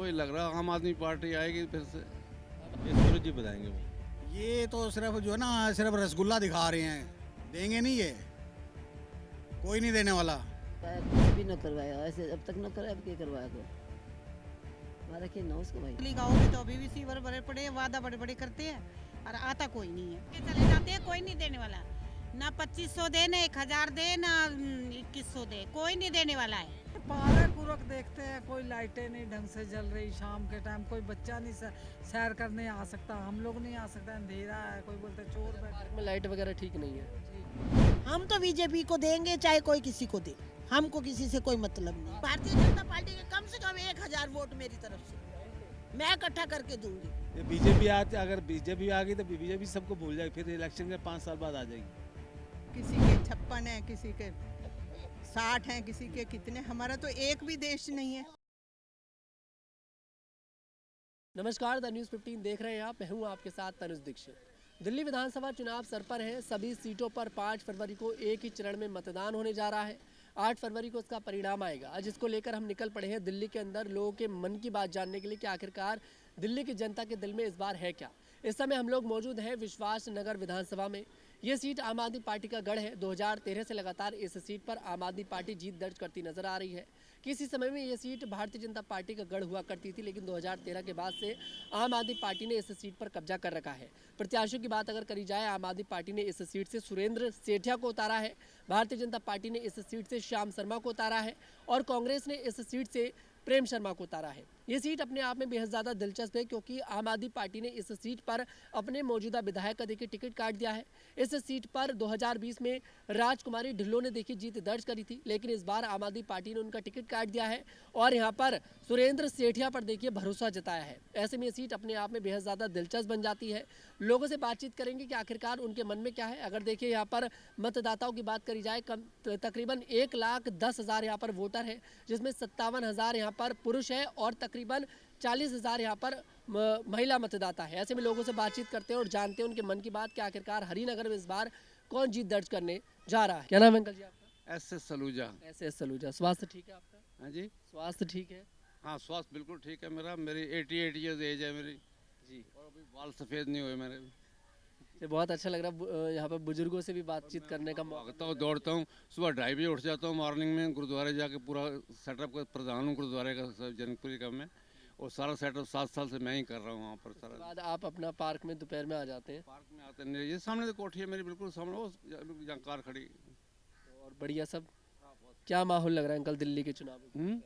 वही लग रहा है आम आदमी पार्टी आएगी फिर से। ये सूरज जी बताएंगे वो। ये तो सिर्फ जो है ना सिर्फ रसगुल्ला दिखा रहे हैं, देंगे नहीं ये, कोई नहीं देने वाला। कुछ भी न करवाया ऐसे, अब तक न कराया, अब क्या करवाया को हमारा क्या ना उसको भाई। दिल्ली गाँव में तो अभी भी सीवर भरे पड़े हैं, वादा बड़े बड़े करते हैं और आता कोई नहीं है। ये चले जाते हैं, कोई नहीं देने वाला, ना 2500 दे, ना 1000 दे, ना 2100 दे, कोई नहीं देने वाला है। पार्क पूरक देखते हैं, कोई लाइटें नहीं ढंग से जल रही, शाम के टाइम कोई बच्चा नहीं सैर करने आ सकता, हम लोग नहीं आ सकते, अंधेरा है, कोई बोलते चोर बैठे। में लाइट वगैरह ठीक नहीं है। हम तो बीजेपी को देंगे, चाहे कोई किसी को दे, हमको किसी से कोई मतलब नहीं। भारतीय जनता पार्टी के कम से कम 1000 वोट मेरी तरफ से मैं इकट्ठा करके दूंगी। ये बीजेपी आते, अगर बीजेपी आ गई तो बीजेपी सबको भूल जाएगी, फिर इलेक्शन के 5 साल बाद आ जाएगी। किसी के 56 है, किसी के 60 हैं, किसी के कितने, हमारा तो एक भी देश नहीं है। नमस्कार, द न्यूज़ 15 देख रहे हैं आप, मैं हूं आपके साथ तनुज दीक्षित। दिल्ली विधानसभा चुनाव सर पर है। सभी सीटों पर 5 फरवरी को एक ही चरण में मतदान होने जा रहा है। 8 फरवरी को उसका परिणाम आएगा, जिसको लेकर हम निकल पड़े हैं दिल्ली के अंदर लोगों के मन की बात जानने के लिए कि आखिरकार दिल्ली की जनता के दिल में इस बार है क्या। इस समय हम लोग मौजूद हैं विश्वास नगर विधानसभा में। ये सीट आम आदमी पार्टी का गढ़ है। 2013 से लगातार इस सीट पर आम आदमी पार्टी जीत दर्ज करती नजर आ रही है। किसी समय में ये सीट भारतीय जनता पार्टी का गढ़ हुआ करती थी, लेकिन 2013 के बाद से आम आदमी पार्टी ने इस सीट पर कब्जा कर रखा है। प्रत्याशियों की बात अगर करी जाए, आम आदमी पार्टी ने इस सीट से सुरेंद्र सेठिया को उतारा है, भारतीय जनता पार्टी ने इस सीट से श्याम शर्मा को उतारा है और कांग्रेस ने इस सीट से प्रेम शर्मा को उतारा है। ये सीट अपने आप में बेहद ज़्यादा दिलचस्प है, क्योंकि आम आदमी पार्टी ने इस सीट पर अपने मौजूदा विधायक का देखिए टिकट काट दिया है। इस सीट पर 2020 में राजकुमारी ढिल्लों ने देखिए जीत दर्ज करी थी, लेकिन इस बार आम आदमी पार्टी ने उनका टिकट काट दिया है और यहाँ पर सुरेंद्र सेठिया पर देखिए भरोसा जताया है। ऐसे में ये सीट अपने आप में बेहद ज़्यादा दिलचस्प बन जाती है। लोगों से बातचीत करेंगे कि आखिरकार उनके मन में क्या है। अगर देखिए यहाँ पर मतदाताओं की बात करी जाए, तकरीबन 1,10,000 यहाँ पर वोटर है, जिसमें 57,000 यहाँ पर पुरुष है और तकरीबन 40,000 यहाँ पर महिला मतदाता है। ऐसे में लोगों से बातचीत करते हैं और जानते हैं उनके मन की बात कि आखिरकार हरिनगर में इस बार कौन जीत दर्ज करने जा रहा है। क्या नाम है अंकल जी आपका? SS सलूजा। SS सलूजा। स्वास्थ्य ठीक है आपका? हाँ जी, स्वास्थ्य ठीक है हाँ स्वास्थ्य बिल्कुल ठीक है मेरा। मेरी 88 ईयर्स एज है मेरी जी। और अभी बाल सफ़ेद नहीं हुए मेरे। ये बहुत अच्छा लग रहा है यहाँ पर बुजुर्गों से भी बातचीत करने का मौका। भागता हूँ, दौड़ता हूँ, सुबह ढाई बजे उठ जाता हूँ मॉर्निंग में, गुरुद्वारे जाके पूरा सेटअप का प्रधान हूँ गुरुद्वारे का जनकपुरी का मैं, और सारा सेटअप 7 साल से मैं ही कर रहा हूँ वहाँ पर सारा। बाद आप अपना पार्क में दोपहर में आ जाते हैं पार्क में आते हैं, ये सामने तो कोठी है मेरी, बिल्कुल सामने वो जहाँ कार खड़ी। और बढ़िया सब। क्या माहौल लग रहा है अंकल दिल्ली के चुनाव में?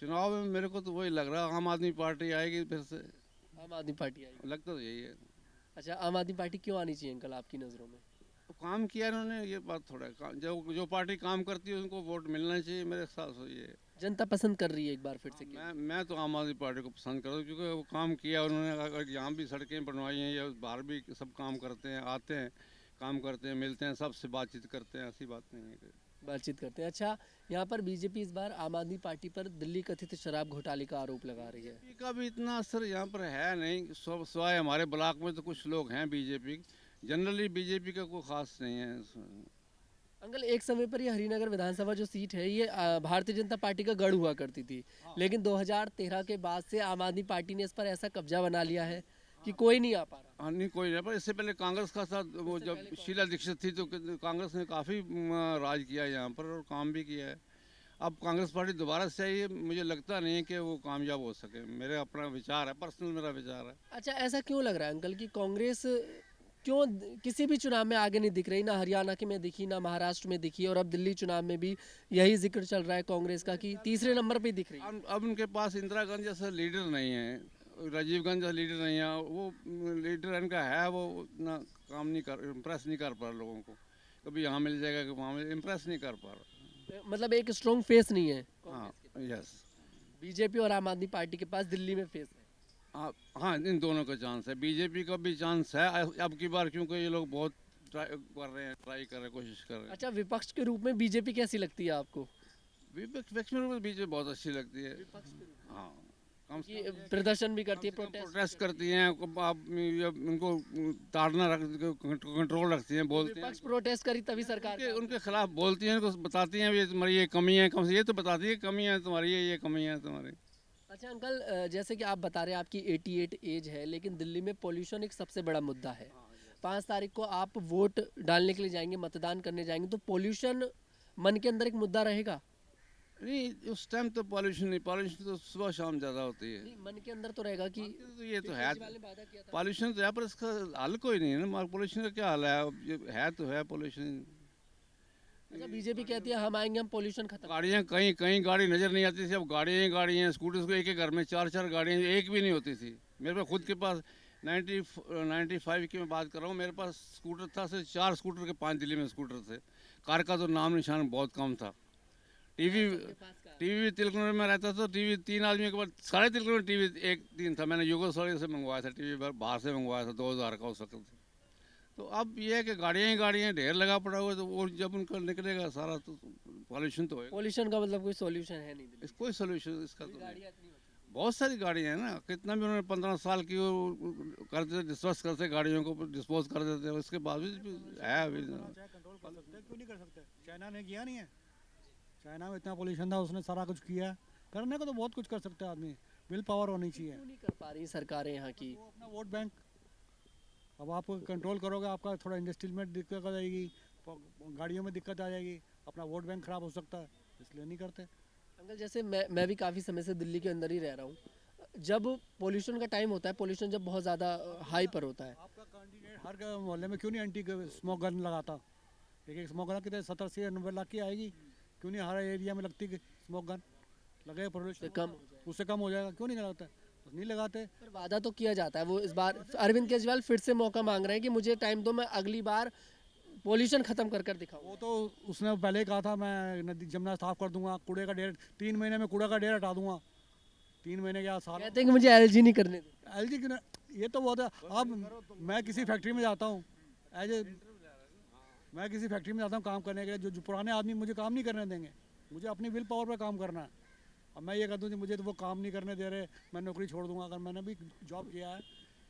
चुनाव में मेरे को तो वही लग रहा है आम आदमी पार्टी आएगी फिर से। आम आदमी पार्टी आएगी? लगता तो यही है। अच्छा, आम आदमी पार्टी क्यों आनी चाहिए अंकल आपकी नज़रों में? तो काम किया इन्होंने, ये बात थोड़ा है। जो पार्टी काम करती है उनको वोट मिलना चाहिए, मेरे ख्याल से ये जनता पसंद कर रही है एक बार फिर से। मैं तो आम आदमी पार्टी को पसंद करता हूँ, क्योंकि वो काम किया उन्होंने। अगर यहाँ भी सड़कें बनवाई हैं या बाहर भी सब काम करते हैं, आते हैं, काम करते हैं, मिलते हैं, सबसे बातचीत करते हैं, ऐसी बात नहीं है। बातचीत करते हैं। अच्छा, यहाँ पर बीजेपी इस बार आम आदमी पार्टी पर दिल्ली कथित शराब घोटाले का आरोप लगा रही है। बीजेपी का भी इतना असर यहाँ पर है नहीं, सिवाय हमारे ब्लॉक में तो कुछ लोग हैं बीजेपी, जनरली बीजेपी का कोई खास नहीं है। अंकल, एक समय पर ये हरिनगर विधानसभा जो सीट है ये भारतीय जनता पार्टी का गढ़ हुआ करती थी, लेकिन 2013 के बाद से आम आदमी पार्टी ने इस पर ऐसा कब्जा बना लिया है कि कोई नहीं आ पा रहा। हाँ नहीं, कोई नहीं, पर इससे पहले कांग्रेस का साथ वो जब शीला दीक्षित थी तो कांग्रेस ने काफ़ी राज किया यहाँ पर और काम भी किया है। अब कांग्रेस पार्टी दोबारा से आई है, मुझे लगता नहीं है कि वो कामयाब हो सके। मेरे अपना विचार है, पर्सनल मेरा विचार है। अच्छा, ऐसा क्यों लग रहा है अंकल कि कांग्रेस क्यों किसी भी चुनाव में आगे नहीं दिख रही? ना हरियाणा के में दिखी, ना महाराष्ट्र में दिखी, और अब दिल्ली चुनाव में भी यही जिक्र चल रहा है कांग्रेस का कि तीसरे नंबर पे दिख रही है। अब उनके पास इंदिरा गांधी जैसा लीडर नहीं है, राजीव गांधी जैसा लीडर नहीं है। वो लीडर इनका है, वो उतना काम नहीं कर, इम्प्रेस नहीं कर पा रहा लोगों को। कभी यहाँ मिल जाएगा, कभी वहाँ मिल, इम्प्रेस नहीं कर पा रहा। मतलब एक स्ट्रॉन्ग फेस नहीं है। हाँ, यस। बीजेपी और आम आदमी पार्टी के पास दिल्ली में फेस है। हाँ, इन दोनों का चांस है, बीजेपी का भी चांस है अब की बार, क्योंकि ये लोग बहुत ट्राई कर रहे हैं, कोशिश कर रहे हैं। अच्छा, विपक्ष के रूप में बीजेपी कैसी लगती है आपको? विपक्ष में बीजेपी बहुत अच्छी लगती है। हाँ, प्रदर्शन भी करती है, प्रोटेस्ट करती हैं, आप उनको ताड़ना कंट्रोल रखती हैं, बोलती हैं। विपक्ष प्रोटेस्ट करी तभी सरकार उनके खिलाफ बोलती हैं, उनको बताती हैं ये तुम्हारी ये कमी है, कम से ये तो बताती है कमी है तुम्हारी, ये कमी है तुम्हारी। अच्छा अंकल, जैसे कि आप बता रहे हैं आपकी 88 एज है, लेकिन दिल्ली में पोल्यूशन एक सबसे बड़ा मुद्दा है। 5 तारीख को आप वोट डालने के लिए जाएंगे, मतदान करने जाएंगे, तो पोल्यूशन मन के अंदर एक मुद्दा रहेगा? नहीं, उस टाइम तो पॉल्यूशन तो सुबह शाम ज़्यादा होती है। नहीं, मन के अंदर तो रहेगा कि तो ये तो है, केजरीवाल ने वादा किया था। पॉल्यूशन तो है, पर इसका हल कोई नहीं है ना। पॉल्यूशन का क्या हल है? अब ये है तो है पॉल्यूशन। अच्छा, बीजेपी कहती है हम आएंगे, हम पोल्यूशन खत्म। गाड़ियाँ कहीं कहीं गाड़ी नज़र नहीं आती थी, अब गाड़ियाँ ही गाड़ियाँ हैं। स्कूटर्स को एक एक घर में 4 4 गाड़ियाँ, एक भी नहीं होती थी। मेरे पास खुद के पास 95 की मैं बात कर रहा हूँ, मेरे पास स्कूटर था, सिर्फ 4 स्कूटर के 5 दिल्ली में स्कूटर थे। कार का तो नाम निशान बहुत कम था। टीवी टीवी तिलकुर में रहता था, टीवी 3 आदमियों के बाद सारे तिलकुर में टीवी एक दिन था। मैंने युगोस्लाविया से मंगवाया था टीवी, बाहर से मंगवाया था, 2000 का उस वक्त। तो अब ये है कि गाड़ियाँ ही गाड़ियाँ, ढेर लगा पड़ा हुआ है, तो वो जब उनका निकलेगा सारा तो पॉल्यूशन तो होएगा। पोल्यूशन का मतलब कोई सॉल्यूशन है नहीं दिल्ली इस कोई सोल्यूशन इसका तो नहीं। गाड़ियाँ इतनी होती हैं। बहुत सारी गाड़ियाँ हैं ना, कितना भी उन्होंने 15 साल की वो करते डिस्पोज करते, गाड़ियों को डिस्पोज कर देते, उसके बावजूद भी है अभी। कंट्रोल कर सकते हैं, क्यों नहीं कर सकते? चाइना ने किया नहीं है? चाइना में इतना पोल्यूशन था, उसने सारा कुछ किया है। करने को तो बहुत कुछ कर सकते हैं आदमी, विल पावर होनी चाहिए। क्यों नहीं कर पा रही सरकारें यहाँ की? वो अपना वोट बैंक, अब आप कंट्रोल करोगे, आपका थोड़ा इंडस्ट्रियल में दिक्कत आ जाएगी, गाड़ियों में दिक्कत आ जाएगी, अपना वोट बैंक खराब हो सकता है, इसलिए नहीं करते। अंकल, जैसे मैं भी काफ़ी समय से दिल्ली के अंदर ही रह रहा हूँ। जब पोल्यूशन का टाइम होता है, पोल्यूशन जब बहुत ज़्यादा हाई पर होता है, आपका कैंडिडेट हर मोहल्ले में क्यों नहीं एंटी स्मोक गन लगाता? एक स्मोक गन कितने 70 से 90 लाख की आएगी, क्यों नहीं हर एरिया में लगती स्मोक गन? लगे पोल्यूशन कम उससे कम हो जाएगा, क्यों नहीं लगाता? तो नहीं लगाते। पर वादा तो किया जाता है। वो इस बार अरविंद केजरीवाल फिर से मौका मांग रहे हैं कि मुझे टाइम दो, मैं अगली बार पोल्यूशन खत्म कर दिखाऊं। वो तो उसने पहले ही कहा था, मैं नदी जमुना साफ कर दूंगा, कूड़े का ढेर 3 महीने में कूड़ा का ढेर हटा दूंगा। 3 महीने क्या साल? कहते हैं कि मुझे एलजी नहीं करने दे। एलजी की ये तो बहुत है। अब मैं किसी फैक्ट्री में जाता हूँ, मैं किसी फैक्ट्री में जाता हूँ काम करने के लिए, जो पुराने आदमी मुझे काम नहीं करने देंगे, मुझे अपनी विल पावर पे काम करना है। अब मैं ये कह दूँ कि मुझे तो वो काम नहीं करने दे रहे, मैं नौकरी छोड़ दूंगा। अगर मैंने भी जॉब किया है,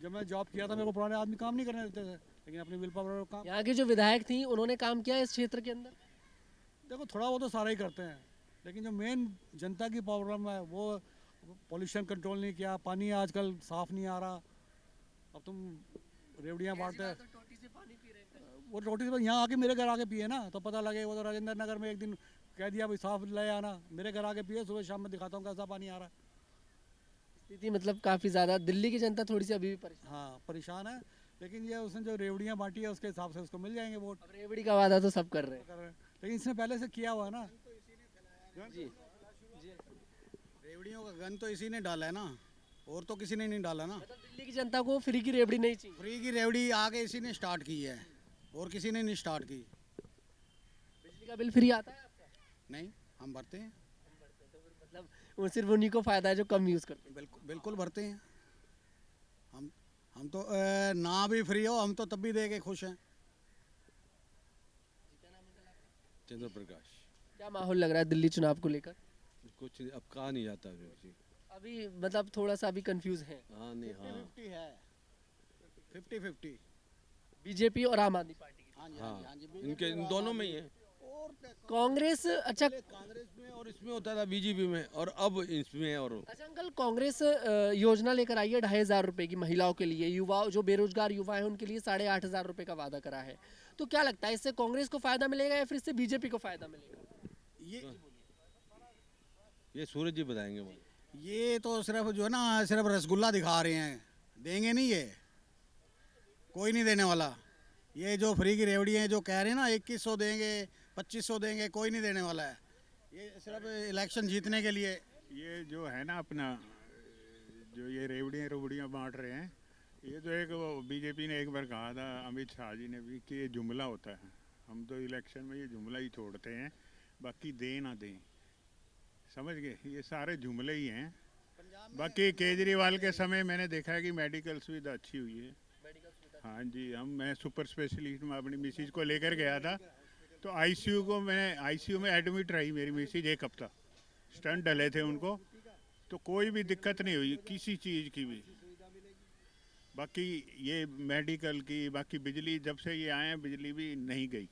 जब मैं जॉब किया था मेरे को पुराने आदमी काम नहीं करने देते थे, लेकिन अपनी विल पावर काम। यहाँ की जो विधायक थी उन्होंने काम किया इस क्षेत्र के अंदर। देखो थोड़ा वो तो सारा ही करते हैं, लेकिन जो मेन जनता की प्रॉब्लम है वो पॉल्यूशन कंट्रोल नहीं किया, पानी आजकल साफ नहीं आ रहा। अब तुम रेवड़ियाँ बांटते हैं, वो रोटी से यहाँ आके मेरे घर आके पिए ना, तो पता लगे। वो तो राजेंद्र नगर में एक दिन कह दिया भाई साफ ले आना, मेरे घर आके पिए, सुबह शाम में दिखाता हूँ कैसा पानी आ रहा है। स्थिति मतलब काफ़ी ज़्यादा दिल्ली की जनता थोड़ी सी अभी भी परेशान। हाँ परेशान है, लेकिन ये उसने जो रेवड़ियाँ बांटी है उसके हिसाब से उसको मिल जाएंगे वोट। अब रेवड़ी का वादा तो सब कर रहे हैं। कर रहे हैं, लेकिन इसने पहले से किया हुआ है ना। जी, रेवड़ियों का गन तो इसी ने डाला है ना, और तो किसी ने नहीं डाला ना। मतलब दिल्ली की जनता को फ्री की रेवड़ी नहीं चाहिए। फ्री की रेवड़ी आके इसी ने स्टार्ट की है, और किसी ने नहीं स्टार्ट की। बिजली का बिल फ्री आता है आपका? नहीं, हम भरते हैं। मतलब वो सिर्फ उन्हीं को फायदा है जो कम यूज़ करते हैं। बिल्कुल बिल्कुल भरते हैं। हम तो ना भी फ्री हो, हम तो तब भी दे के खुश हैं। चंद्र प्रकाश। क्या माहौल लग रहा है दिल्ली चुनाव को लेकर? कुछ अब कहा नहीं जाता जी। अभी मतलब थोड़ा सा अभी कंफ्यूज है। हाँ नहीं हाँ 50-50 है, 50-50। बीजेपी और आम आदमी पार्टी की। हाँ जी, हाँ हाँ जी, इनके इन दोनों में ही है। कांग्रेस, अच्छा कांग्रेस में और इसमें होता था बीजेपी में, और अब इसमें और अच्छा अंकल, कांग्रेस योजना लेकर आई है 2500 रुपए की महिलाओं के लिए। युवा जो बेरोजगार युवा है उनके लिए 8500 रुपए का वादा करा है। तो क्या लगता है इससे कांग्रेस को फायदा मिलेगा या फिर इससे बीजेपी को फायदा मिलेगा? ये सूरज जी बताएंगे वो। ये तो सिर्फ जो है ना, सिर्फ रसगुल्ला दिखा रहे हैं, देंगे नहीं, ये कोई नहीं देने वाला। ये जो फ्री की रेवड़ी है जो कह रहे हैं ना 2100 देंगे, 2500 देंगे, कोई नहीं देने वाला है। ये सिर्फ इलेक्शन जीतने के लिए। ये जो है ना अपना, जो ये रेवड़ियाँ बांट रहे हैं, ये तो एक बीजेपी ने एक बार कहा था, अमित शाह जी ने भी, कि ये जुमला होता है। हम तो इलेक्शन में ये जुमला ही छोड़ते हैं, बाकी दें ना दें, समझ गए, ये सारे जुमले ही हैं। बाकी केजरीवाल के समय मैंने देखा है कि मेडिकल सुविधा अच्छी हुई है। हाँ जी, मैं सुपर स्पेशलिस्ट में अपनी मिसेज को लेकर गया था, तो आईसीयू में एडमिट रही मेरी मिसेज 1 हफ्ता। स्टंट डले थे उनको, तो कोई भी दिक्कत नहीं हुई किसी चीज़ की भी। बाकी ये मेडिकल की, बाकी बिजली, जब से ये आए हैं बिजली भी नहीं गई।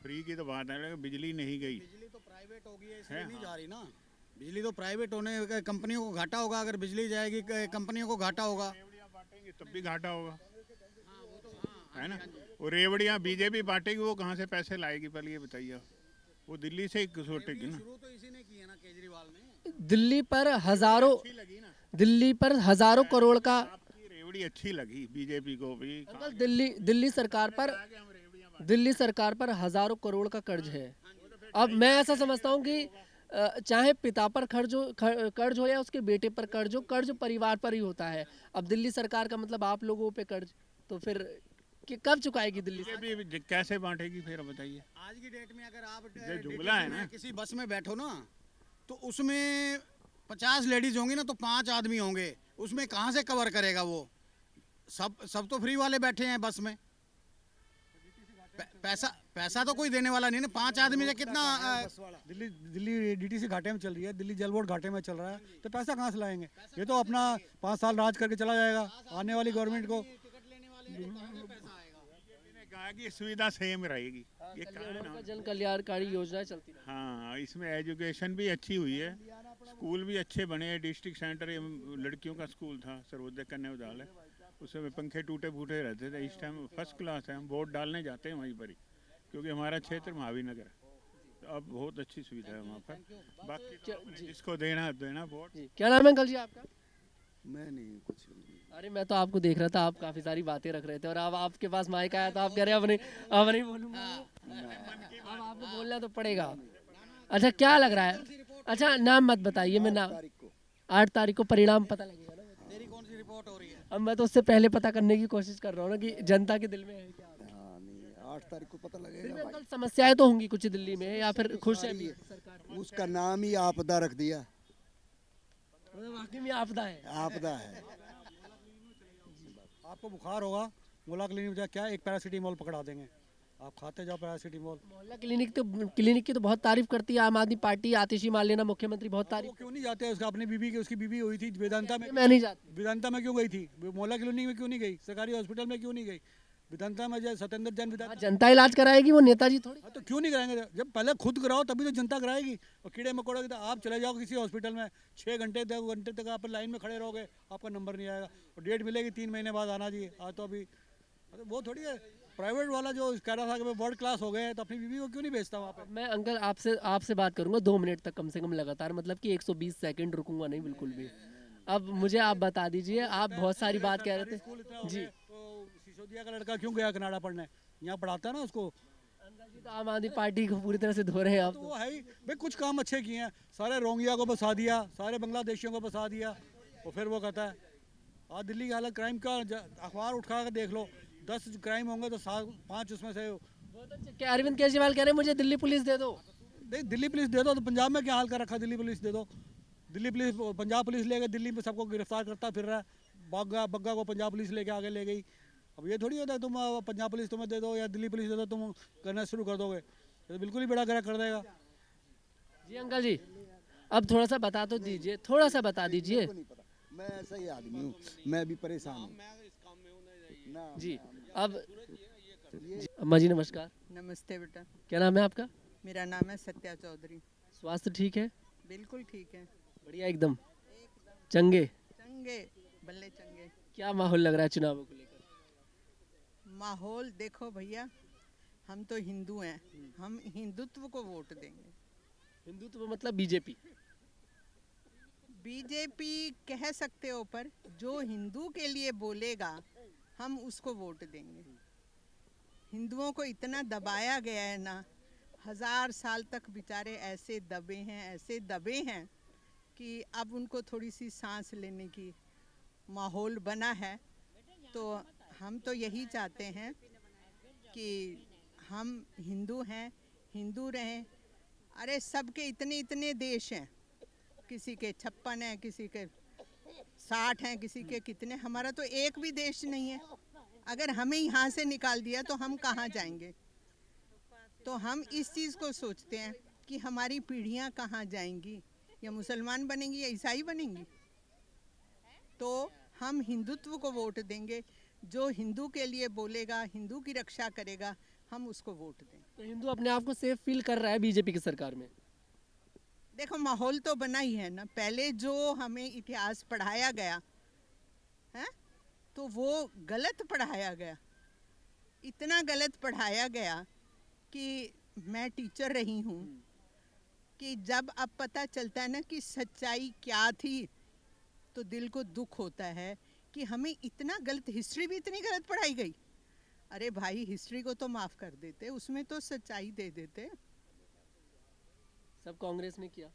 फ्री की तो बात है, लेकिन बिजली नहीं गई। बिजली तो प्राइवेट होगी है, इसलिए नहीं जा रही ना। बिजली तो प्राइवेट होने कंपनियों को घाटा होगा, अगर बिजली जाएगी कंपनियों को घाटा होगा। बांटेंगे तब भी घाटा होगा, है ना। वो रेवड़ियाँ बीजेपी बांटेगी, वो कहाँ से पैसे लाएगी पहले ये बताइए। वो दिल्ली से ही घुसोटेगी ना। शुरू तो इसी ने की है ना, केजरीवाल ने। दिल्ली पर हजारों करोड़ का आपकी रेवड़ी अच्छी लगी बीजेपी को भी। अंकल, दिल्ली सरकार पर हजारों करोड़ का कर्ज है। अब मैं ऐसा समझता हूँ कि चाहे पिता पर कर्ज हो या उसके बेटे पर कर्ज परिवार पर ही होता है। अब दिल्ली सरकार का मतलब आप लोगों पे कर्ज, तो फिर कब चुकाएगी दिल्ली सरकार? बीजेपी कैसे बांटेगी फिर बताइए। आज की डेट में अगर आप ये जुमला है ना। किसी बस में बैठो ना, तो उसमें 50 लेडीज होंगी ना, तो 5 आदमी होंगे, उसमें कहाँ से कवर करेगा वो? सब तो फ्री वाले बैठे हैं बस में। पैसा तो कोई देने वाला नहीं ना। 5 आदमी से कितना दिल्ली डीटीसी घाटे में चल रही है, दिल्ली जल बोर्ड घाटे में चल रहा है, तो पैसा कहाँ से लाएंगे? ये तो अपना 5 साल राज करके चला जाएगा आने वाली गवर्नमेंट को। कहा कि सुविधा सेम रहेगी, ये जन कल्याणकारी योजना चलती है। हाँ, इसमें एजुकेशन भी अच्छी हुई है, स्कूल भी अच्छे बने हैं। डिस्ट्रिक्ट सेंटर ये लड़कियों का स्कूल था, सर्वोदय कन्या विद्यालय, उसमें पंखे टूटे फूटे रहते थे। इस टाइम फर्स्ट क्लास है, हम वोट डालने जाते हैं वहीं पर ही, क्योंकि हमारा क्षेत्र महावीर नगर है। तो अब बहुत अच्छी सुविधा है वहाँ पर। बाकी जिसको देना वोट। क्या नाम है अंकल जी आपका? मैं नहीं कुछ। अरे मैं तो आपको देख रहा था, आप काफी सारी बातें रख रहे थे, और अब आपके पास माइक आया तो आप कह रहे हैं अब नहीं बोलूंगा। अब आपको बोलना तो पड़ेगा। अच्छा, क्या लग रहा है? अच्छा, नाम मत बताइए, मैं नाम 8 तारीख को परिणाम पता लगेगा ना। तेरी कौन सी रिपोर्ट हो रही है? अब मैं तो उससे पहले पता करने की कोशिश कर रहा हूँ ना कि जनता के दिल में है क्या। 8 तारीख को पता फिर भी लगेगा। अंकल, समस्याएं तो होंगी कुछ दिल्ली में, या फिर खुश है भी सरकार? उसका नाम ही आपदा रख दिया। वाकई में आपदा है। आपदा है। आपको बुखार होगा, मोहल्ला क्लिनिक में क्या एक पैरासीटामोल पकड़ा देंगे, आप खाते जाओ पैरासीटामोल। मोहल्ला क्लिनिक की तो बहुत तारीफ करती है आम आदमी पार्टी। आतिशी मालेना मुख्यमंत्री बहुत तारीफ। वो क्यों नहीं जाते? उसका अपनी उसकी बीबी हुई थी वेदांता में। मैं नहीं जाती। वेदांता में क्यों गई थी? मोहल्ला क्लिनिक में क्यों नहीं गई? सरकारी हॉस्पिटल में क्यों नहीं गई? वेदांता में सत्येंद्र जैन वेदांता। जनता इलाज कराएगी, वो नेताजी थोड़ी। तो क्यों नहीं कराएंगे? जब पहले खुद कराओ तभी तो जनता कराएगी। और कीड़े मकोड़े की तो आप चले जाओ किसी हॉस्पिटल में, 6 घंटे 2 घंटे तक आप लाइन में खड़े रहोगे, आपका नंबर नहीं आएगा, और डेट मिलेगी 3 महीने बाद आना चाहिए। आज तो अभी वो थोड़ी है। प्राइवेट वाला जो कह रहा था कि वर्ल्ड क्लास हो गए, तो अपनी बीवी को क्यों नहीं भेजता वहाँ पे? मैं अंकल आपसे बात करूंगा 2 मिनट तक कम से कम लगातार, मतलब कि 120 सेकंड रुकूंगा नहीं बिल्कुल भी। अब मुझे आप बता दीजिए, आप बहुत सारी बात कह रहे थे जी। तो सिसोदिया का लड़का क्यों गया कनाडा पढ़ने? यहाँ पढ़ाता है ना उसको। तो आम आदमी पार्टी को पूरी तरह से धो रहे हैं आप। तो वो है ही भाई, कुछ काम अच्छे किए हैं। सारे रोंगिया को बसा दिया, सारे बांग्लादेशियों को बसा दिया, और फिर वो कहता है। आज दिल्ली की हालत क्राइम का अखबार उठा कर देख लो, 10 क्राइम होंगे तो 5 उसमें से। क्या अरविंद केजरीवाल कह रहे हैं मुझे दिल्ली पुलिस दे दो? दिल्ली पुलिस दे दो तो पंजाब में क्या हाल कर रखा? दिल्ली पुलिस दे दो। दिल्ली पुलिस, पंजाब पुलिस ले गए दिल्ली में सबको गिरफ्तार करता फिर रहा है। बग्गा को पंजाब पुलिस लेके आगे ले गई। अब ये थोड़ी होता है तुम पंजाब पुलिस तुम्हें दे दो या दिल्ली पुलिस दे दो, तुम करना शुरू कर दोगे, तो बिल्कुल ही बड़ा गर्क कर देगा। जी अंकल जी, अब थोड़ा सा बता तो दीजिए, थोड़ा सा बता दीजिए। मैं ऐसा ही आदमी हूँ, मैं भी परेशान हूँ जी। अब अम्मा जी नमस्कार। नमस्ते बेटा। क्या नाम है आपका? मेरा नाम है सत्या चौधरी। स्वास्थ्य ठीक है? बिल्कुल ठीक है। बढ़िया एकदम चंगे चंगे बल्ले चंगे। क्या माहौल लग रहा है चुनावों को लेकर? माहौल देखो भैया, हम तो हिंदू हैं, हम हिंदुत्व को वोट देंगे। हिंदुत्व मतलब बीजेपी? बीजेपी कह सकते हो, पर जो हिंदू के लिए बोलेगा हम उसको वोट देंगे। हिंदुओं को इतना दबाया गया है ना, 1000 साल तक बेचारे ऐसे दबे हैं कि अब उनको थोड़ी सी सांस लेने की माहौल बना है। तो हम तो यही चाहते हैं कि हम हिंदू हैं, हिंदू रहें। अरे सबके इतने इतने देश हैं, किसी के 56 हैं, किसी के 60 हैं, किसी के कितने। हमारा तो एक भी देश नहीं है। अगर हमें यहाँ से निकाल दिया तो हम कहाँ जाएंगे? तो हम इस चीज़ को सोचते हैं कि हमारी पीढ़ियाँ कहाँ जाएंगी, या मुसलमान बनेंगी या ईसाई बनेंगी। तो हम हिंदुत्व को वोट देंगे। जो हिंदू के लिए बोलेगा, हिंदू की रक्षा करेगा, हम उसको वोट दें। तो हिंदू अपने आप को सेफ फील कर रहा है बीजेपी की सरकार में? देखो माहौल तो बना ही है ना। पहले जो हमें इतिहास पढ़ाया गया है तो वो गलत पढ़ाया गया, इतना गलत पढ़ाया गया कि मैं टीचर रही हूँ कि जब अब पता चलता है ना कि सच्चाई क्या थी तो दिल को दुख होता है कि हमें इतना गलत, हिस्ट्री भी इतनी गलत पढ़ाई गई। अरे भाई हिस्ट्री को तो माफ़ कर देते, उसमें तो सच्चाई दे देते। सब कांग्रेस ने किया।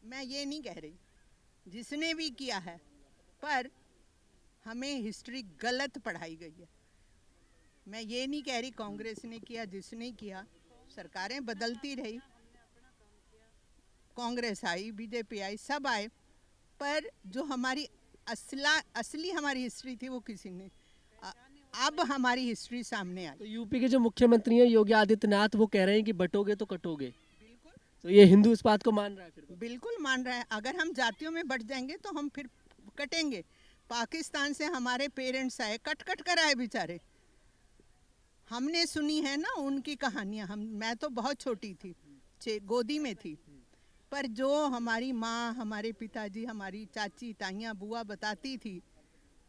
मैं ये नहीं कह रही जिसने भी किया है, पर हमें हिस्ट्री गलत पढ़ाई गई है। मैं ये नहीं कह रही कांग्रेस ने किया, जिसने किया, सरकारें बदलती रही, कांग्रेस आई, बीजेपी आई, सब आए, पर जो हमारी असली हमारी हिस्ट्री थी वो किसी ने, अब हमारी हिस्ट्री सामने आई। तो यूपी के जो मुख्यमंत्री हैं योगी आदित्यनाथ वो कह रहे हैं कि बटोगे तो कटोगे, तो ये हिंदू इस बात को मान रहा है फिर? बिल्कुल मान रहा है। अगर हम जातियों में बट जाएंगे तो हम फिर कटेंगे। पाकिस्तान से हमारे पेरेंट्स आए, कट कट कर आए बेचारे, हमने सुनी है ना उनकी कहानियाँ। मैं तो बहुत छोटी थी, गोदी में थी, पर जो हमारी माँ, हमारे पिताजी, हमारी चाची, ताइयाँ, बुआ बताती थी,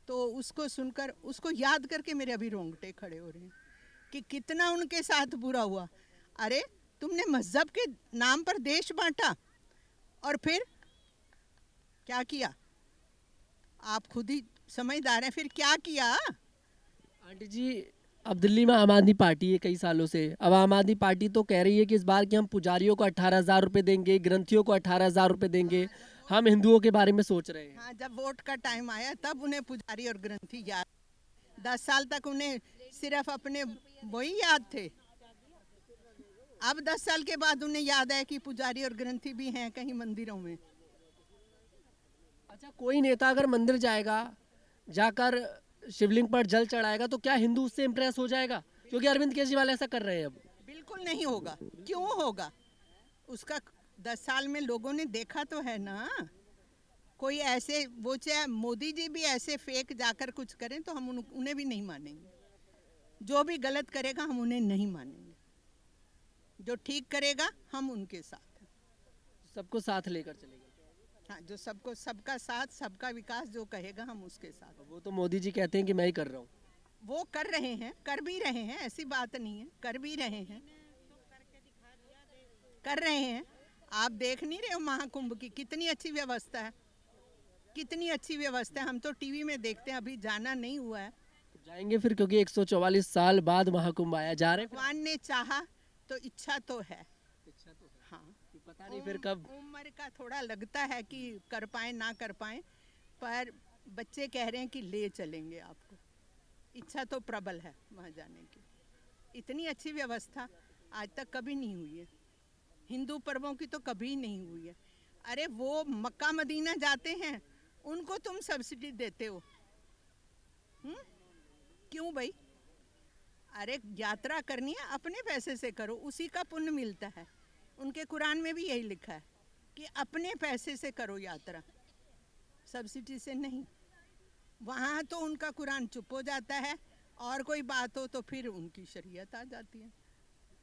तो उसको सुनकर, उसको याद करके मेरे अभी रोंगटे खड़े हो रहे हैं कि कितना उनके साथ बुरा हुआ। अरे तुमने मजहब के नाम पर देश बांटा और फिर क्या किया? आप खुद ही समझदार हैं, फिर क्या किया? आंटी जी, अब दिल्ली में आम आदमी पार्टी है कई सालों से। अब आम आदमी पार्टी तो कह रही है कि इस बार कि हम पुजारियों को 18,000 रुपये देंगे, ग्रंथियों को 18,000 रुपये देंगे। हम हिंदुओं के बारे में सोच रहे हैं। हाँ, जब वोट का टाइम आया तब उन्हें पुजारी और ग्रंथी याद। 10 साल तक उन्हें सिर्फ अपने वही याद थे। अब 10 साल के बाद उन्हें याद है कि पुजारी और ग्रंथी भी हैं कहीं मंदिरों में। अच्छा, कोई नेता अगर मंदिर जाएगा, जाकर शिवलिंग पर जल चढ़ाएगा, तो क्या हिंदू उससे इम्प्रेस हो जाएगा? क्योंकि अरविंद केजरीवाल ऐसा कर रहे हैं अब। बिल्कुल नहीं होगा। क्यों होगा? उसका 10 साल में लोगों ने देखा तो है ना। कोई ऐसे, वो चाहे मोदी जी भी ऐसे फेक जाकर कुछ करें तो हम उन्हें भी नहीं मानेंगे। जो भी गलत करेगा हम उन्हें नहीं मानेंगे, जो ठीक करेगा हम उनके साथ हैं। सबको साथ लेकर चलेगा। हाँ, जो सबको, सबका साथ, सबका विकास जो कहेगा हम उसके साथ। वो तो मोदी जी कहते हैं कि मैं ही कर रहा हूँ। वो कर रहे हैं, कर भी रहे हैं, ऐसी बात नहीं है, कर भी रहे हैं, कर रहे हैं। आप देख नहीं रहे हो महाकुंभ की कितनी अच्छी व्यवस्था है, कितनी अच्छी व्यवस्था है। हम तो टीवी में देखते हैं, अभी जाना नहीं हुआ है। तो जाएंगे फिर, क्योंकि 144 साल बाद महाकुंभ आया। जा रहे हैं फिर? भगवान ने चाहा तो इच्छा तो है। इच्छा तो है। हाँ, पता नहीं फिर कब। उम्र का थोड़ा लगता है कि कर पाए ना कर पाए, पर बच्चे कह रहे हैं कि ले चलेंगे आपको। इच्छा तो प्रबल है वहाँ जाने की। इतनी अच्छी व्यवस्था आज तक कभी नहीं हुई है, हिंदू पर्वों की तो कभी नहीं हुई है। अरे वो मक्का मदीना जाते हैं, उनको तुम सब्सिडी देते हो, क्यों भाई? अरे यात्रा करनी है अपने पैसे से करो, उसी का पुण्य मिलता है। उनके कुरान में भी यही लिखा है कि अपने पैसे से करो यात्रा, सब्सिडी से नहीं। वहाँ तो उनका कुरान चुप हो जाता है, और कोई बात हो तो फिर उनकी शरीयत आ जाती है।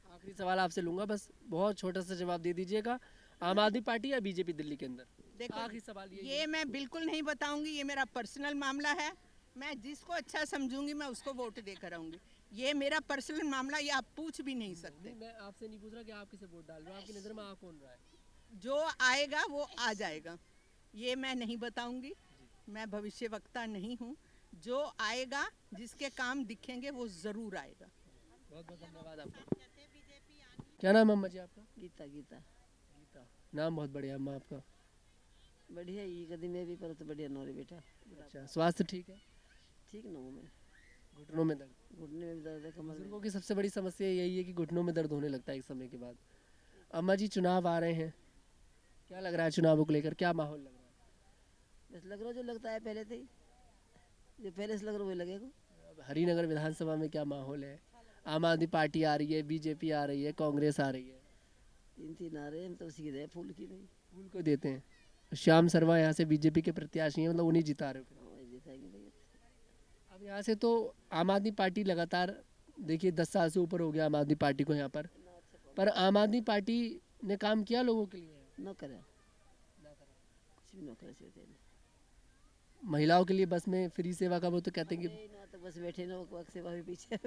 आखिरी सवाल आपसे लूंगा, बस बहुत छोटा सा जवाब दे दीजिएगा। आम आदमी पार्टी या बीजेपी दिल्ली के अंदर? देखो, आखिरी सवाल ये मैं बिल्कुल नहीं बताऊंगी, ये मेरा पर्सनल मामला है। मैं जिसको अच्छा समझूंगी मैं उसको वोट देकर आऊंगी। ये मेरा पर्सनल मामला, ये आप पूछ भी नहीं सकते। मैं आपसे नहीं पूछ रहा कि आप किसे वोट डाल रहे हो, आपकी नज़र में आ कौन रहा है? जो आएगा वो आ जाएगा, ये मैं नहीं बताऊंगी। मैं भविष्य वक्ता नहीं हूँ। जो आएगा, जिसके काम दिखेंगे वो जरूर आएगा। बहुत बहुत धन्यवाद आपका। क्या नाम है अम्मा जी आपका? गीता गीता गीता, नाम बहुत बढ़िया अम्मा आपका। बढ़िया, ये कदी में भी पर तो बढ़िया नौरे बेटा। अच्छा, स्वास्थ्य ठीक है? ठीक ना हूँ मैं। घुटनों में दर्द? घुटने में भी दर्द है, कमर में। बुजुर्गों की सबसे बड़ी समस्या यही है कि घुटनों में दर्द होने लगता है एक समय के बाद। अम्मा जी, चुनाव आ रहे हैं, क्या लग रहा है चुनावों को लेकर, क्या माहौल लग रहा है? बस लग रहा जो लगता है पहले से ही, जो पहले से लग रहा वही लगेगा। अब हरिनगर विधानसभा में क्या माहौल है? आम आदमी पार्टी आ रही है, बीजेपी आ रही है, कांग्रेस आ रही है। 3-3 आ रहे हैं, हम तो सीधे फूल की भाई। फूल को देते हैं। श्याम शर्मा यहाँ से बीजेपी के प्रत्याशी हैं, मतलब उन्हीं जिता रहे हो? वही जिताएंगे भैया। अब यहाँ से तो आम आदमी पार्टी लगातार, देखिए 10 साल से ऊपर हो गया आम आदमी पार्टी को यहाँ पर आम आदमी पार्टी ने काम किया लोगों के लिए। न करे कुछ भी न करे चाहिए महिलाओं के लिए बस में फ्री सेवा का वो तो कहते हैं कि ना तो बस बैठे ना वक्त सेवा भी पीछे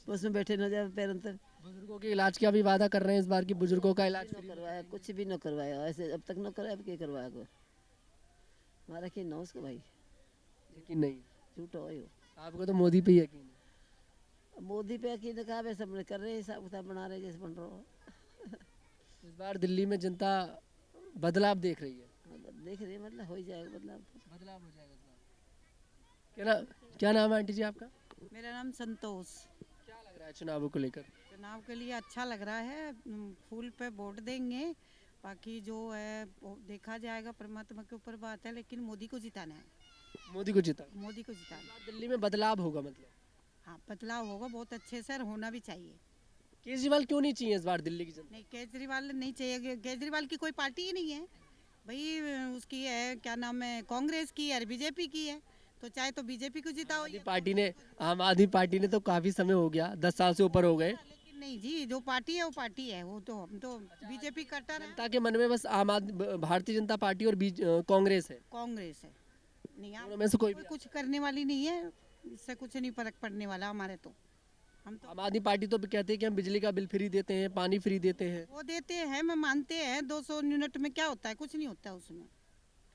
बस में बैठे न जाए पैर अंतर बुजुर्गों के इलाज का भी वादा कर रहे हैं इस बार की बुजुर्गों का इलाज न करवाया कुछ भी न करवाया ऐसे अब तक न कराया अब क्या करवाया को हमारा यकीन ना उसको भाई यकीन नहीं झूठा हो आपको तो मोदी पे ही यकीन है। मोदी पे यकीन कहा वैसे अपने कर रहे हिसाब किताब बना रहे जैसे बन रहा हो इस बार दिल्ली में जनता बदलाव देख रही है। देख रहे हैं, मतलब हो ही जाएगा बदलाव बदलाव हो जाएगा इस बार। क्या नाम है आंटी जी आपका? मेरा नाम संतोष। क्या लग रहा है चुनावों को लेकर? चुनाव के लिए अच्छा लग रहा है, फूल पे वोट देंगे, बाकी जो है वो देखा जाएगा, परमात्मा के ऊपर बात है, लेकिन मोदी को जिताना है। मोदी को जिता मोदी को जिताना। दिल्ली में बदलाव होगा मतलब? हाँ, बदलाव होगा बहुत अच्छे से, और होना भी चाहिए। केजरीवाल क्यों नहीं चाहिए इस बार दिल्ली की जनता? नहीं, केजरीवाल नहीं चाहिए। केजरीवाल की कोई पार्टी ही नहीं है भाई, उसकी है क्या नाम है, कांग्रेस की है, बीजेपी की है, तो चाहे तो बीजेपी को जिताओ। आम आदमी पार्टी ने तो काफी समय हो गया, 10 साल से ऊपर हो गए। लेकिन नहीं जी, जो पार्टी है वो पार्टी है, वो तो हम तो बीजेपी कट्टर है। जनता के मन में बस आम आदमी, भारतीय जनता पार्टी और कांग्रेस है। कांग्रेस है, नहीं दोनों में से कोई भी कुछ करने वाली नहीं है, इससे कुछ नहीं फर्क पड़ने वाला हमारे तो। हम तो आम आदमी पार्टी तो भी कहते हैं कि हम बिजली का बिल फ्री देते हैं, पानी फ्री देते हैं। वो देते हैं, मैं मानते हैं, 200 यूनिट में क्या होता है, कुछ नहीं होता है उसमें।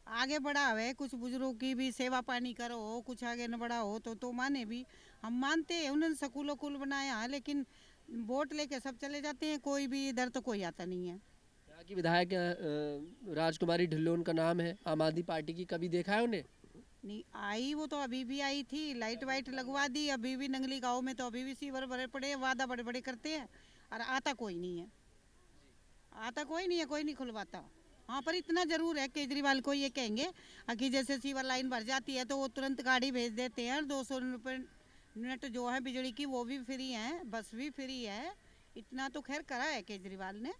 आगे बढ़ा है, कुछ बुजुर्गों की भी सेवा पानी करो, कुछ आगे न बढ़ा हो तो माने भी, हम मानते हैं, उन्होंने स्कूल बनाया है, लेकिन वोट लेके सब चले जाते हैं, कोई भी इधर तो कोई आता नहीं है। यहाँ की विधायक राजकुमारी ढिल्लों उनका नाम है, आम आदमी पार्टी की, कभी देखा है उन्हें? नहीं आई, वो तो अभी भी आई थी, लाइट वाइट लगवा दी, अभी भी नंगली गांव में तो अभी भी सीवर भरे पड़े हैं, वादा बड़े बड़े करते हैं, और आता कोई नहीं है, आता कोई नहीं है, कोई नहीं खुलवाता। हाँ, पर इतना जरूर है, केजरीवाल को ये कहेंगे कि जैसे सीवर लाइन भर जाती है तो वो तुरंत गाड़ी भेज देते हैं, 200 रुपये यूनिट जो है बिजली की वो भी फ्री है, बस भी फ्री है, इतना तो खैर करा है केजरीवाल ने।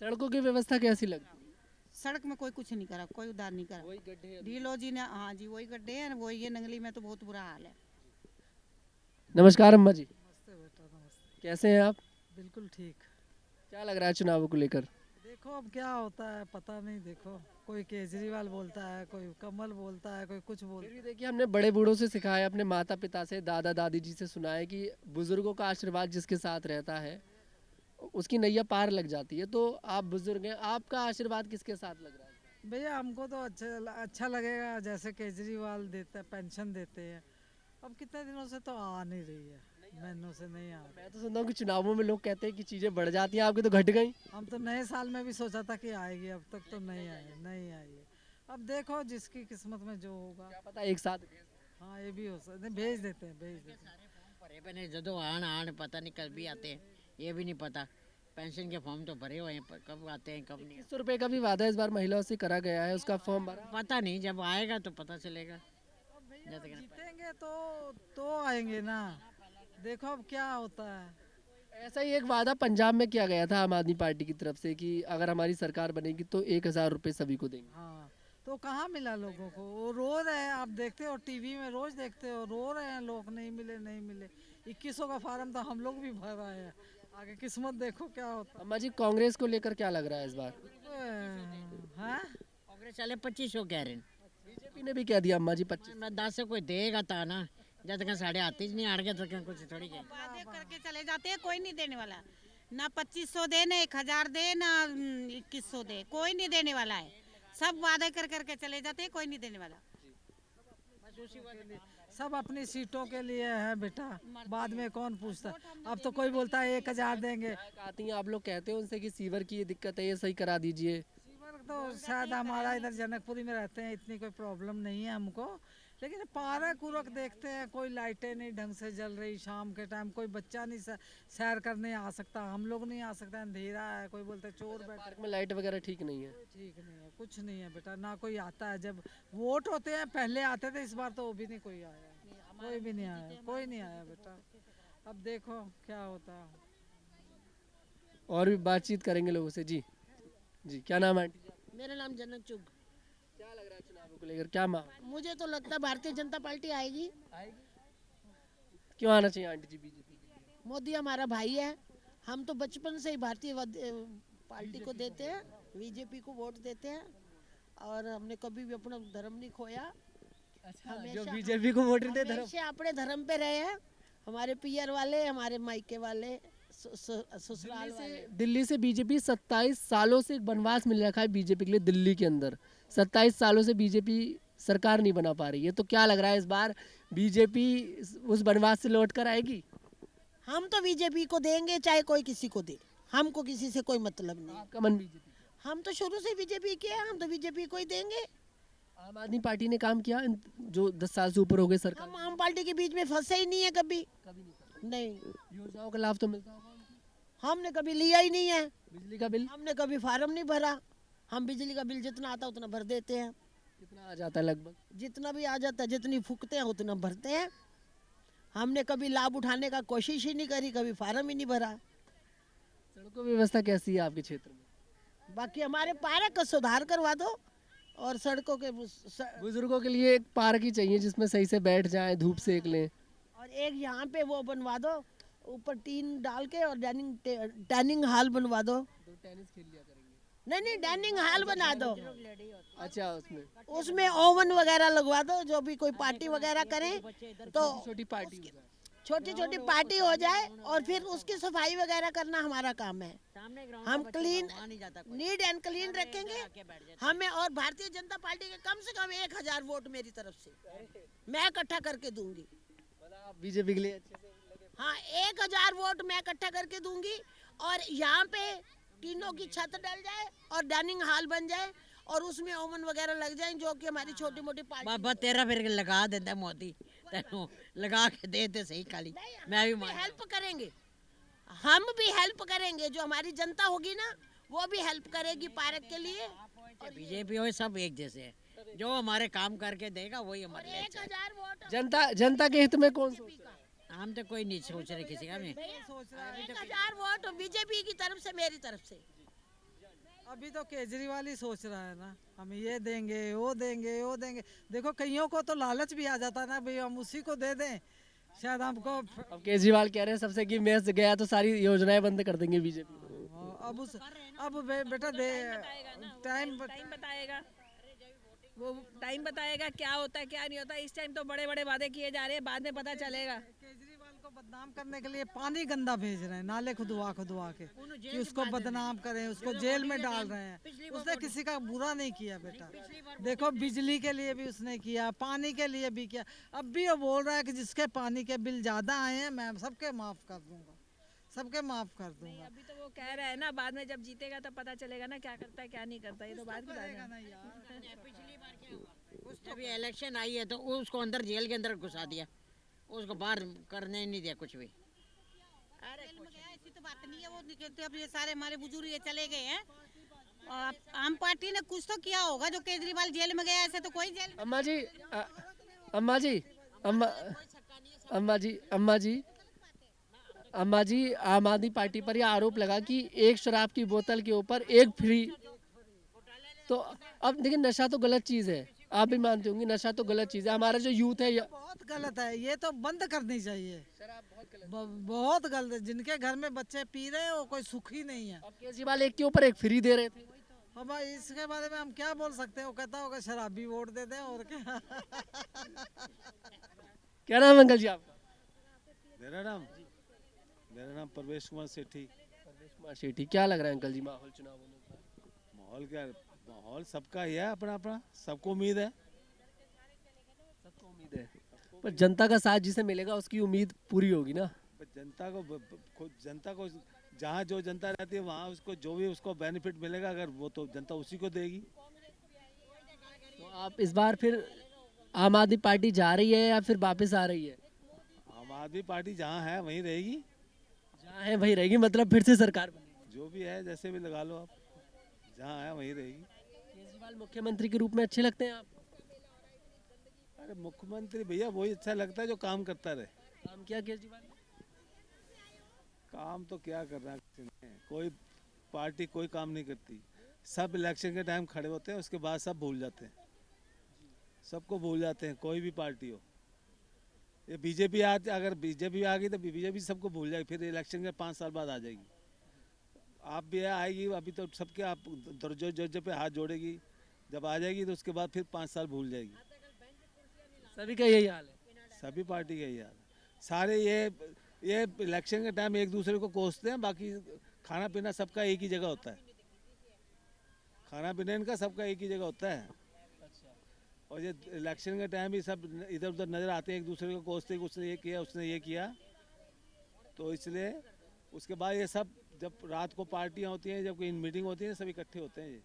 सड़कों की व्यवस्था कैसी लगती है? सड़क में कोई कुछ नहीं करा, कोई उधार नहीं करा। वही गड्ढे हैं। ढीलो जी ने, हाँ जी वही गड्ढे हैं, वही ये नंगली में तो बहुत बुरा हाल है। नमस्कार अम्मा जी, नमस्ते बेटा, नमस्ते। कैसे हैं आप? बिल्कुल ठीक। क्या लग रहा है चुनावों को लेकर? देखो अब क्या होता है पता नहीं, देखो कोई केजरीवाल बोलता है, कोई कमल बोलता है, कोई कुछ बोलता फिर भी देखिए, हमने बड़े बूढ़ों से सिखाया है, अपने माता पिता से, दादा दादी जी से सुना है कि बुजुर्गों का आशीर्वाद जिसके साथ रहता है उसकी नैया पार लग जाती है। तो आप बुजुर्ग हैं, आपका आशीर्वाद किसके साथ लग रहा है? है। भैया हमको तो अच्छा लगेगा, जैसे केजरीवाल देता है, पेंशन देते हैं, अब कितने दिनों से तो आ नहीं रही है, महीनों से नहीं आ रही। मैं तो सुनता हूँ कि चुनावों में लोग कहते हैं कि चीजें बढ़ जाती हैं, आपकी तो घट गई। हम तो नए साल में भी सोचा था कि आएगी, अब तक तो नहीं आई है। अब देखो जिसकी किस्मत में जो होगा, क्या पता एक साथ। हाँ ये भी हो सकता है, भेज देते हैं। भरे बने जो आन पता नहीं कब भी आते हैं, ये भी नहीं पता। पेंशन के फॉर्म तो भरे हुए हैं, पर कब आते हैं कब नहीं। 100 रुपए का भी वादा इस बार महिलाओं से करा गया है, उसका फॉर्म भरा? पता नहीं, जब आएगा तो पता चलेगा। जीतेंगे तो आएंगे ना, देखो अब क्या होता है। ऐसा ही एक वादा पंजाब में किया गया था आम आदमी पार्टी की तरफ से कि अगर हमारी सरकार बनेगी तो 1000 रुपए सभी को देंगे। हाँ, तो कहाँ मिला लोगों को, वो रो रहे हैं, आप देखते हो टीवी में रोज देखते हो, रो रहे हैं लोग, नहीं मिले। 2100 का फार्म तो हम लोग भी भर आए हैं, आगे किस्मत देखो क्या होता है। अम्मा जी, कांग्रेस को लेकर क्या लग रहा है इस बार? हाँ, कांग्रेस वाले 2500 कह रहे हैं, बीजेपी ने भी कह दिया अम्मा जी 25। 10 से कोई देगा था ना, जब तक साढ़े हाथ ही नहीं आड़ गए तो कुछ थोड़ी कहे। वादे करके चले जाते हैं, कोई नहीं देने वाला, ना 2500 दे, ना 1000 दे, ना 2100 दे, कोई नहीं देने वाला है। सब वादे करके चले जाते हैं, कोई नहीं देने वाला। सब अपनी सीटों के लिए है बेटा, बाद में कौन पूछता। अब तो कोई बोलता है 1000 देंगे। आती हैं आप लोग, कहते हैं उनसे कि सीवर की ये दिक्कत है, ये सही करा दीजिए। सीवर तो शायद हमारा इधर जनकपुरी में रहते हैं, इतनी कोई प्रॉब्लम नहीं है हमको, लेकिन पार्क उरक देखते हैं, कोई लाइटें नहीं ढंग से जल रही, शाम के टाइम कोई बच्चा नहीं सैर करने आ सकता, हम लोग नहीं आ सकते, अंधेरा है, कोई बोलते चोर बैठे। पार्क में लाइट वगैरह ठीक नहीं है? ठीक नहीं है, कुछ नहीं है बेटा, ना कोई आता है। जब वोट होते हैं पहले आते थे, इस बार तो वो भी नहीं कोई आया, कोई भी नहीं आया, कोई नहीं आया बेटा। अब देखो क्या होता है। और भी बातचीत करेंगे लोगों से। जी, क्या नाम है आंटी जी? मेरा नाम जनक चुग। क्या लग रहा है चुनावों को लेकर, क्या माहौल? मुझे तो लगता है भारतीय जनता पार्टी आएगी। क्यों आना चाहिए आंटी जी बीजेपी? मोदी हमारा भाई है, हम तो बचपन से ही भारतीय पार्टी को देते हैं, बीजेपी को वोट देते हैं और हमने कभी भी अपना धर्म नहीं खोया। अच्छा, जो बीजेपी को वोट देते धर्म हमेशा अपने धर्म पे रहे हैं। हमारे पियर वाले, हमारे मायके वाले, ससुराल वाले। दिल्ली से बीजेपी 27 सालों से एक वनवास मिल रखा है बीजेपी के लिए दिल्ली के अंदर। 27 सालों से बीजेपी सरकार नहीं बना पा रही है, तो क्या लग रहा है इस बार बीजेपी उस वनवास से लौट कर आएगी? हम तो बीजेपी को देंगे, चाहे कोई किसी को दे, हमको किसी से कोई मतलब नहीं। आपका मन बीजेपी? हम तो शुरू से बीजेपी के हैं, हम तो बीजेपी को ही देंगे। आम आदमी पार्टी ने काम किया जो 10 साल से ऊपर हो गए सरकार? हम आम पार्टी के बीच में फंसे ही नहीं है कभी नहीं। योजनाओं का लाभ तो मिलता होगा? हमने कभी लिया ही नहीं है। बिजली का बिल? हमने कभी फार्म नहीं भरा। हम बिजली का बिल जितना आता है उतना भर देते हैं। कितना आ जाता है लगभग? जितना भी आ जाता है, जितनी फूकते हैं उतना भरते हैं। हमने कभी लाभ उठाने का कोशिश ही नहीं करी, कभी फार्म ही नहीं भरा। सड़कों की व्यवस्था कैसी है आपके क्षेत्र में? बाकी हमारे पार्क का सुधार करवा दो और सड़कों के बुजुर्गों के लिए एक पार्क ही चाहिए जिसमें सही से बैठ जाएं, धूप सेक लें। और एक यहाँ पे वो बनवा दो, ऊपर टीन डाल के, और डाइनिंग हॉल बनवा दो। टेनिस खेल लिया करेंगे। नहीं, डाइनिंग हॉल बना दो। अच्छा, उसमें ओवन वगैरह लगवा दो, जो भी कोई पार्टी वगैरह करें तो छोटी पार्टी छोटी पार्टी हो जाए, और फिर उसकी सफाई वगैरह करना हमारा काम है। हम क्लीन, नीट एंड क्लीन रखेंगे। हमें और भारतीय जनता पार्टी के कम से कम 1000 वोट मेरी तरफ से मैं इकट्ठा करके दूंगी। बीजेपी के लिए अच्छे से लगे? हाँ, 1000 वोट मैं इकट्ठा करके दूंगी, और यहाँ पे तीनों की छत डल जाए और डाइनिंग हॉल बन जाए, और उसमें ओवन वगैरह लग जाए, जो कि हमारी छोटी मोटी पार्टी। बाबा तेरा फिर लगा देता है मोदी, लगा के देते सही खाली। मैं भी हेल्प करेंगे, हम भी हेल्प करेंगे। जो हमारी जनता होगी ना, वो भी हेल्प करेगी पार्क के लिए। बीजेपी हो सब एक जैसे है, जो हमारे काम करके देगा वही हमारे लिए अच्छा है। 1000 वोट जनता के हित में कौन सोच रहा है? हम तो कोई नहीं सोच रहे किसी का भी। 1000 वोट बीजेपी की तरफ से, मेरी तरफ से। अभी तो केजरीवाल ही सोच रहा है ना, हम ये देंगे वो देंगे वो देंगे। देखो कईयों को तो लालच भी आ जाता है ना, भाई हम उसी को दे दें, शायद हमको। अब केजरीवाल कह रहे हैं सबसे कि मैं गया तो सारी योजनाएं बंद कर देंगे बीजेपी। अब बेटा दे टाइम बताएगा, वो टाइम बताएगा क्या होता है क्या नहीं होता। इस टाइम तो बड़े बड़े वादे किए जा रहे हैं, बाद में पता चलेगा। केजरीवाल को बदनाम करने के लिए पानी गंदा भेज रहे हैं, नाले खुदवा के कि उसको बदनाम करें, उसको जेल में डाल रहे हैं। उसने किसी का बुरा नहीं किया बेटा। देखो बिजली के लिए भी उसने किया, पानी के लिए भी किया। अब भी वो बोल रहा है कि जिसके पानी के बिल ज्यादा आए हैं मैं सबके माफ कर दूंगा, सबके माफ कर दूंगा। अभी तो वो कह रहा है ना, बाद में जब जीतेगा तब पता चलेगा ना क्या करता है क्या नहीं करता। ये तो बात की बात है। पिछली बार क्या हुआ, जब ये इलेक्शन आई है तो उसको अंदर जेल के अंदर घुसा दिया, उसको बाहर करने नहीं दिया कुछ भी। अरे ऐसी तो बात नहीं है। वो निकलते अब ये सारे हमारे बुजुर्ग ये चले गए हैं, और आम पार्टी ने कुछ तो किया होगा। जो केजरीवाल जेल में गया, ऐसे तो कोई जेल। अम्मा जी आम आदमी पार्टी पर यह आरोप लगा कि एक शराब की बोतल के ऊपर एक फ्री। तो अब देखिए, नशा तो गलत चीज है, आप भी मानते होंगे नशा तो गलत चीज है। हमारा जो यूथ है बहुत गलत है, ये तो बंद करनी चाहिए। बहुत गलत है। जिनके घर में बच्चे पी रहे हैं वो कोई सुखी नहीं है। केजरीवाल एक के ऊपर एक फ्री दे रहे थे। अब इसके बारे में हम क्या बोल सकते हैं। वो कहता होगा शराबी वोट दे दें, और क्या। क्या नाम अंकल जी आपका? मेरा नाम परवेश कुमार सेठी। परवेश कुमार सेठी, क्या लग रहा है अंकल जी माहौल चुनाव होने का? माहौल क्या, माहौल सबका ही है अपना अपना, सबको उम्मीद है। सबको उम्मीद है, पर जनता का साथ जिसे मिलेगा उसकी उम्मीद पूरी होगी ना। जनता को जहाँ जो जनता रहती है वहाँ उसको जो भी उसको बेनिफिट मिलेगा, अगर वो तो जनता उसी को देगी। तो आप इस बार फिर आम आदमी पार्टी जा रही है या फिर वापस आ रही है? आम आदमी पार्टी जहाँ है वहीं रहेगी। जहाँ है वहीं रहेगी, मतलब फिर से सरकार बनेगी। जो भी है जैसे भी लगा लो आप, जहाँ है वहीं रहेगी। केजरीवाल मुख्यमंत्री के रूप में अच्छे लगते हैं आप? अरे मुख्यमंत्री भैया वही अच्छा लगता है जो काम करता रहे। काम किया केजरीवाल? काम तो क्या कर रहा है, कोई पार्टी कोई काम नहीं करती। सब इलेक्शन के टाइम खड़े होते हैं, उसके बाद सब भूल जाते हैं, सबको भूल जाते हैं, कोई भी पार्टी हो। ये बीजेपी अगर बीजेपी आ गई तो बीजेपी सबको भूल जाएगी, फिर इलेक्शन के 5 साल बाद आ जाएगी। आप भी आएगी, अभी तो सबके आप दर्जों पे हाथ जोड़ेगी, जब आ जाएगी तो उसके बाद फिर 5 साल भूल जाएगी। सभी का यही हाल है। सभी पार्टी का ही हाल है। सारे ये इलेक्शन के टाइम एक दूसरे को कोसते हैं, बाकी खाना पीना सबका एक ही जगह होता है। खाना पीना इनका सबका एक ही जगह होता है। और ये इलेक्शन के टाइम भी सब इधर उधर नजर आते हैं, एक दूसरे को कोसते हैं, उसने ये किया, उसने ये किया। तो इसलिए उसके बाद ये सब जब रात को पार्टियां होती हैं, जब कोई मीटिंग होती है, सब इकट्ठे होते हैं ये।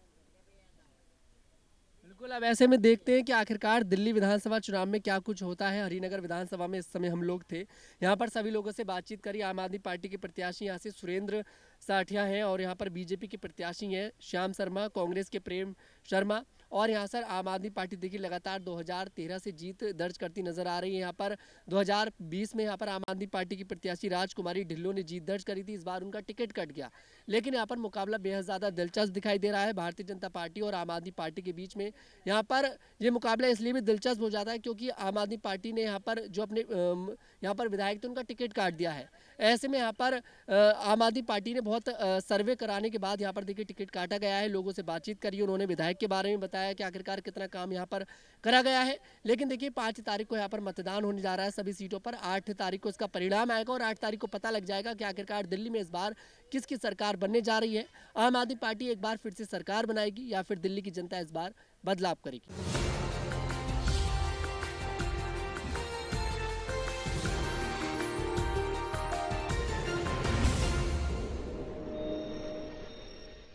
बिल्कुल, अब ऐसे में देखते हैं कि आखिरकार दिल्ली विधानसभा चुनाव में क्या कुछ होता है। हरिनगर विधानसभा में इस समय हम लोग थे, यहाँ पर सभी लोगों से बातचीत करी। आम आदमी पार्टी के प्रत्याशी यहाँ से सुरेंद्र साठिया हैं और यहाँ पर बीजेपी के प्रत्याशी हैं श्याम शर्मा, कांग्रेस के प्रेम शर्मा और यहाँ सर आम आदमी पार्टी देखिए लगातार 2013 से जीत दर्ज करती नजर आ रही है। यहाँ पर 2020 में यहाँ पर आम आदमी पार्टी की प्रत्याशी राजकुमारी ढिल्लों ने जीत दर्ज करी थी, इस बार उनका टिकट कट गया। लेकिन यहाँ पर मुकाबला बेहद ज़्यादा दिलचस्प दिखाई दे रहा है भारतीय जनता पार्टी और आम आदमी पार्टी के बीच में। यहाँ पर ये मुकाबला इसलिए भी दिलचस्प हो जाता है क्योंकि आम आदमी पार्टी ने यहाँ पर जो अपने यहाँ पर विधायक थे उनका टिकट काट दिया है। ऐसे में यहाँ पर आम आदमी पार्टी ने बहुत सर्वे कराने के बाद यहाँ पर देखिए टिकट काटा गया है। लोगों से बातचीत करी, उन्होंने विधायक के बारे में बताया कि आखिरकार कितना काम यहाँ पर करा गया है। लेकिन देखिए 5 तारीख को यहाँ पर मतदान होने जा रहा है सभी सीटों पर। 8 तारीख को इसका परिणाम आएगा और 8 तारीख को पता लग जाएगा कि आखिरकार दिल्ली में इस बार किसकी सरकार बनने जा रही है। आम आदमी पार्टी एक बार फिर से सरकार बनाएगी या फिर दिल्ली की जनता इस बार बदलाव करेगी।